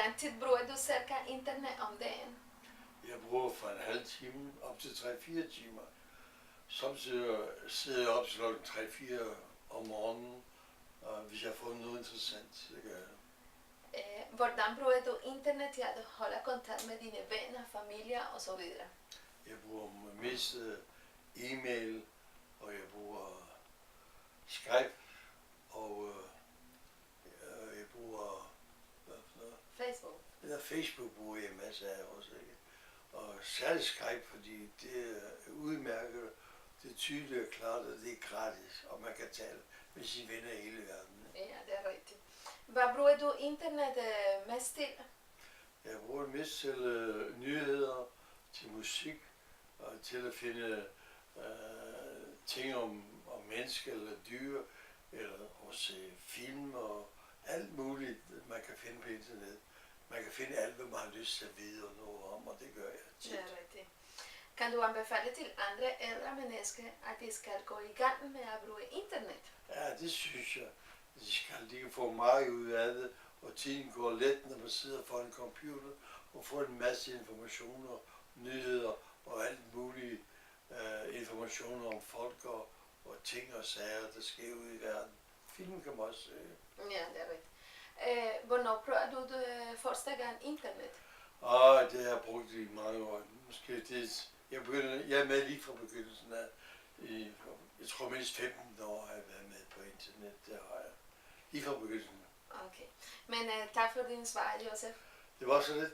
lang tid bruger du cirka internet om dagen? Jeg bruger fra en halv time op til 3-4 timer. Samtidig sidder jeg op til klokken 3-4 om morgenen, hvis jeg får noget interessant. Det gør jeg. Hvordan bruger du internet til at holde kontakt med dine venner, familie osv.? Jeg bruger mest e-mail, og jeg bruger Skype, og jeg bruger Facebook. Facebook bruger jeg masser af også, ikke? Og særligt Skype, fordi det er udmærket, det er tydeligt og klart, og det er gratis, og man kan tale med sine venner i hele verden. Ja, det er rigtigt. Hvad bruger du internet mest til? Jeg bruger det mest til nyheder, til musik, og til at finde ting om mennesker eller dyr, eller også film og alt muligt, man kan finde på internet. Man kan finde alt, hvad man har lyst til at vide noget om, og det gør jeg tit. Det er rigtigt. Kan du anbefale til andre ældre mennesker, at de skal gå i gang med at bruge internet? Ja, det synes jeg. De kan få meget ud af det, og tiden går let, når man sidder foran en computer og får en masse informationer, nyheder og alt muligt informationer om folk og ting og sager, der sker ude i verden. Film kan man også se. Ja, det er rigtigt. Hvornår prøver du det første gang internet? Det har jeg brugt i mange år. Måske det, jeg er med lige fra begyndelsen af. Jeg tror mindst 15 år har jeg været med på internet. Det har jeg. Lige fra begyndelsen. Okay. Men tak for din svar, Josef. Det var så lidt.